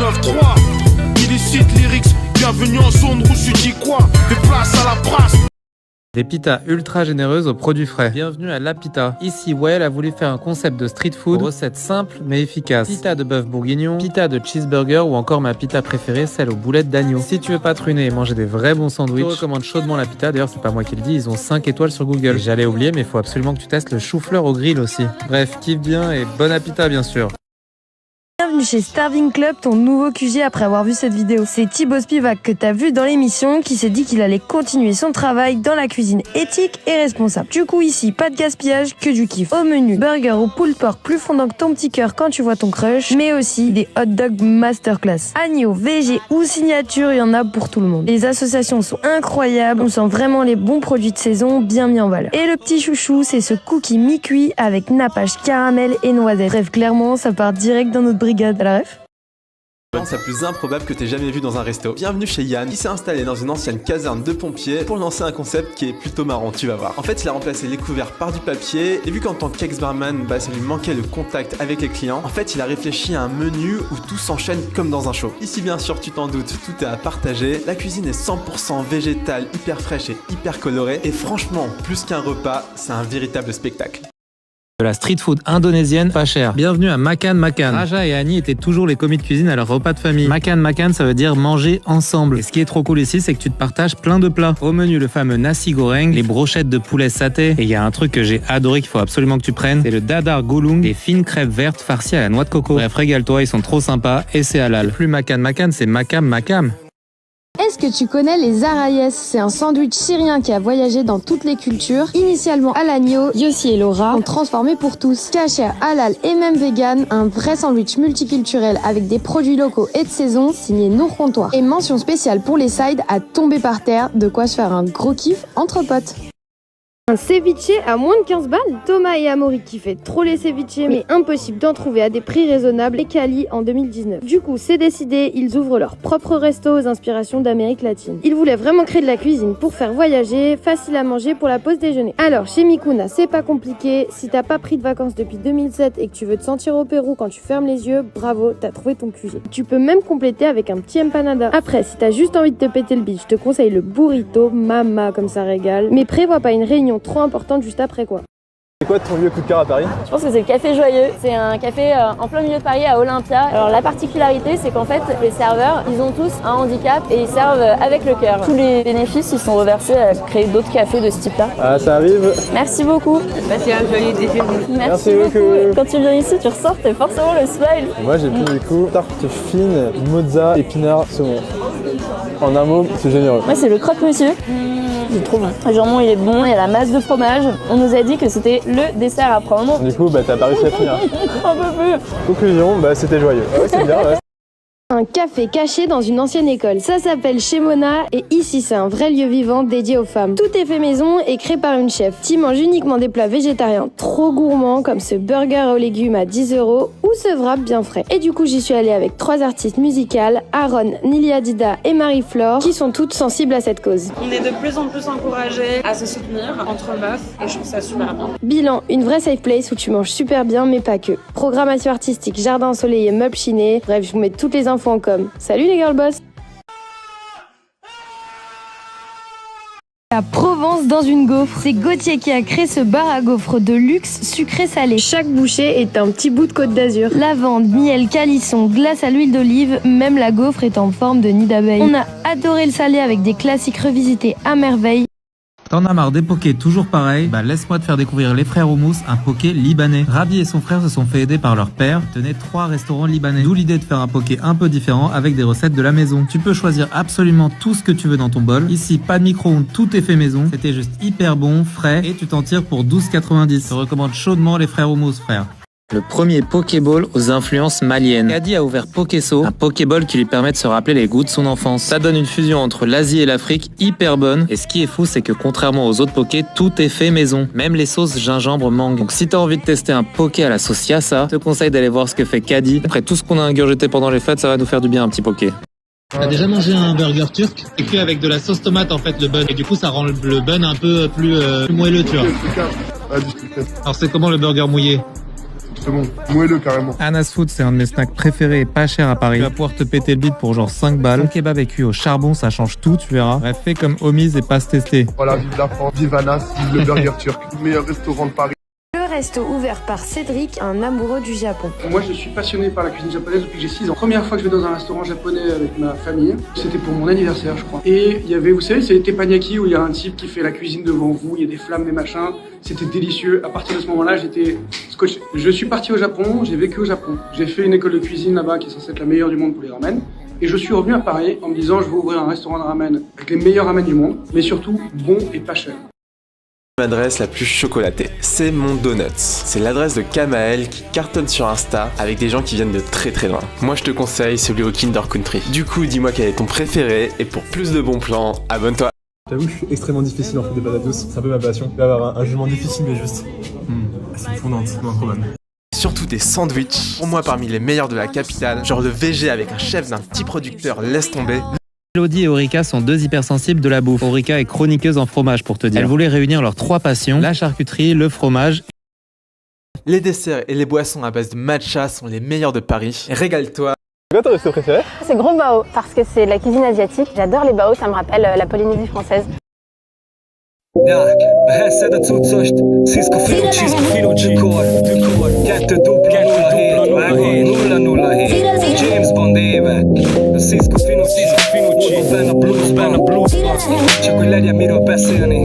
9-3. Illicite lyrics, bienvenue en zone rouge, tu dis quoi? Fais place à la brasse. Des pitas ultra généreuses aux produits frais. Bienvenue à La Pita. Ici, Well a voulu faire un concept de street food, recette simple mais efficace. Pita de bœuf bourguignon, pita de cheeseburger ou encore ma pita préférée, celle aux boulettes d'agneau. Si tu veux pas truner et manger des vrais bons sandwichs, je te recommande chaudement La Pita. D'ailleurs, c'est pas moi qui le dis, ils ont 5 étoiles sur Google. J'allais oublier, mais il faut absolument que tu testes le chou-fleur au grill aussi. Bref, kiffe bien et bon appétit bien sûr. Bienvenue chez Starving Club, ton nouveau QG après avoir vu cette vidéo. C'est Thibaut Spivak que t'as vu dans l'émission qui s'est dit qu'il allait continuer son travail dans la cuisine éthique et responsable. Du coup ici, pas de gaspillage, que du kiff. Au menu, burger ou pulled pork plus fondant que ton petit cœur quand tu vois ton crush, mais aussi des hot dogs masterclass. Agneau, végé ou signature, il y en a pour tout le monde. Les associations sont incroyables, on sent vraiment les bons produits de saison bien mis en valeur. Et le petit chouchou, c'est ce cookie mi-cuit avec nappage caramel et noisette. Bref, clairement, ça part direct dans notre brigade. À la ref. C'est la plus improbable que t'aies jamais vu dans un resto. Bienvenue chez Yann, qui s'est installé dans une ancienne caserne de pompiers pour lancer un concept qui est plutôt marrant, tu vas voir. En fait, il a remplacé les couverts par du papier, et vu qu'en tant qu'ex-barman, ça lui manquait le contact avec les clients, en fait, il a réfléchi à un menu où tout s'enchaîne comme dans un show. Ici, bien sûr, tu t'en doutes, tout est à partager. La cuisine est 100% végétale, hyper fraîche et hyper colorée, et franchement, plus qu'un repas, c'est un véritable spectacle. De la street food indonésienne pas chère. Bienvenue à Makan Makan. Raja et Annie étaient toujours les commis de cuisine à leur repas de famille. Makan Makan, ça veut dire manger ensemble. Et ce qui est trop cool ici, c'est que tu te partages plein de plats. Au menu, le fameux nasi goreng, les brochettes de poulet saté. Et il y a un truc que j'ai adoré qu'il faut absolument que tu prennes, c'est le dadar gulung, des fines crêpes vertes farcies à la noix de coco. Bref, régale-toi, ils sont trop sympas et c'est halal. Plus Makan Makan, c'est Makam Makam. Est-ce que tu connais les arayes? C'est un sandwich syrien qui a voyagé dans toutes les cultures. Initialement à l'agneau, Yossi et Laura ont transformé pour tous. Kasher, halal et même vegan, un vrai sandwich multiculturel avec des produits locaux et de saison signé Nour Comptoir. Et mention spéciale pour les sides à tomber par terre, de quoi se faire un gros kiff entre potes. Un ceviche à moins de 15 balles? Thomas et Amaury kiffaient trop les ceviches, mais impossible d'en trouver à des prix raisonnables et quali en 2019. Du coup, c'est décidé, ils ouvrent leur propre resto aux inspirations d'Amérique latine. Ils voulaient vraiment créer de la cuisine pour faire voyager, facile à manger pour la pause déjeuner. Alors, chez Mikuna, c'est pas compliqué. Si t'as pas pris de vacances depuis 2007 et que tu veux te sentir au Pérou quand tu fermes les yeux, bravo, t'as trouvé ton QG. Tu peux même compléter avec un petit empanada. Après, si t'as juste envie de te péter le bide, je te conseille le burrito, mama comme ça régale. Mais prévois pas une réunion trop importante juste après quoi. C'est quoi ton vieux coup de cœur à Paris? Je pense que c'est le Café Joyeux. C'est un café en plein milieu de Paris à Olympia. Alors la particularité, c'est qu'en fait, les serveurs, ils ont tous un handicap et ils servent avec le cœur. Tous les bénéfices, ils sont reversés à créer d'autres cafés de ce type-là. Ah, ça arrive. Merci beaucoup. Passez un joli déjeuner. Merci beaucoup. Quand tu viens ici, tu ressors, t'as forcément le smile. Moi, j'ai pris du coup tarte fine, mozza, épinard, saumon. En un mot, c'est généreux. Moi, c'est le croque-monsieur. C'est trop bon. Le jambon, il est bon, il y a la masse de fromage. On nous a dit que c'était le dessert à prendre. Du coup, t'as pas réussi à finir. Un peu plus. Conclusion, c'était joyeux. Ouais, c'est bien, ouais. Un café caché dans une ancienne école. Ça s'appelle Chez Mona et ici c'est un vrai lieu vivant dédié aux femmes. Tout est fait maison et créé par une chef. Tu manges uniquement des plats végétariens trop gourmands comme ce burger aux légumes à 10 € ou ce wrap bien frais. Et du coup j'y suis allée avec 3 artistes musicales, Aaron, Nilia Dida et Marie-Flore, qui sont toutes sensibles à cette cause. On est de plus en plus encouragés à se soutenir entre meufs et je trouve ça super bien. Bilan, une vraie safe place où tu manges super bien mais pas que. Programmation artistique, jardin ensoleillé, meubles chinés, bref je vous mets toutes les infos en com. Salut les girl boss. La Provence dans une gaufre. C'est Gauthier qui a créé ce bar à gaufres de luxe sucré-salé. Chaque bouchée est un petit bout de Côte d'Azur. Lavande, miel, calisson, glace à l'huile d'olive, même la gaufre est en forme de nid d'abeille. On a adoré le salé avec des classiques revisités à merveille. T'en as marre des pokés toujours pareils? Laisse-moi te faire découvrir les frères Houmous, un poké libanais. Rabi et son frère se sont fait aider par leur père, qui tenait 3 restaurants libanais. D'où l'idée de faire un poké un peu différent avec des recettes de la maison. Tu peux choisir absolument tout ce que tu veux dans ton bol. Ici, pas de micro-ondes, tout est fait maison. C'était juste hyper bon, frais, et tu t'en tires pour 12,90. Je te recommande chaudement les frères Houmous, frère. Le premier Pokéball aux influences maliennes. Kadi a ouvert Pokéso, un Pokéball qui lui permet de se rappeler les goûts de son enfance. Ça donne une fusion entre l'Asie et l'Afrique hyper bonne. Et ce qui est fou, c'est que contrairement aux autres Pokés, tout est fait maison. Même les sauces gingembre mangue. Donc si t'as envie de tester un Poké à la sauce Yassa, je te conseille d'aller voir ce que fait Kadi. Après tout ce qu'on a ingurgité pendant les fêtes, ça va nous faire du bien un petit Poké. T'as déjà mangé un burger turc? C'est cuit avec de la sauce tomate en fait le bun. Et du coup ça rend le bun un peu plus moelleux tu vois. Alors c'est comment le burger mouillé? C'est bon, moelleux carrément. Anas Food, c'est un de mes snacks préférés et pas cher à Paris. Tu vas pouvoir te péter le bide pour genre 5 balles. Ton kebab est cuit au charbon, ça change tout, tu verras. Bref, fais comme Homies et passe tester. Voilà, vive la France, vive Anas, vive le burger turc. Meilleur restaurant de Paris. Le resto ouvert par Cédric, un amoureux du Japon. Moi, je suis passionné par la cuisine japonaise depuis que j'ai 6 ans. Première fois que je vais dans un restaurant japonais avec ma famille, c'était pour mon anniversaire, je crois. Et il y avait, vous savez, c'est les teppanyaki où il y a un type qui fait la cuisine devant vous, il y a des flammes, des machins. C'était délicieux. À partir de ce moment-là, j'étais scotché. Je suis parti au Japon, j'ai vécu au Japon. J'ai fait une école de cuisine là-bas qui est censée être la meilleure du monde pour les ramen. Et je suis revenu à Paris en me disant, je vais ouvrir un restaurant de ramen avec les meilleurs ramen du monde, mais surtout bon et pas cher. L'adresse la plus chocolatée, c'est mon Donuts. C'est l'adresse de Kamael qui cartonne sur Insta avec des gens qui viennent de très très loin. Moi je te conseille celui au Kinder Country. Du coup dis-moi quel est ton préféré et pour plus de bons plans, abonne-toi. J'avoue que je suis extrêmement difficile en fait des patates douces, c'est un peu ma passion. Je vais avoir un jugement difficile mais juste. C'est fondante, c'est trop bonne. Surtout des sandwichs, pour moi parmi les meilleurs de la capitale, genre le VG avec un chef d'un petit producteur, laisse tomber. Elodie et Aurika sont deux hypersensibles de la bouffe. Aurika est chroniqueuse en fromage pour te dire. Elle voulait réunir leurs 3 passions, la charcuterie, le fromage. Les desserts et les boissons à base de matcha sont les meilleurs de Paris. Régale-toi. C'est quoi ton resto préféré? C'est Gros Bao, parce que c'est la cuisine asiatique. J'adore les bao, ça me rappelle la Polynésie française. James Bond Cisco Finucci Bana blues c'è quell'aria miro a passione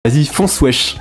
Vas-y, fonce wesh.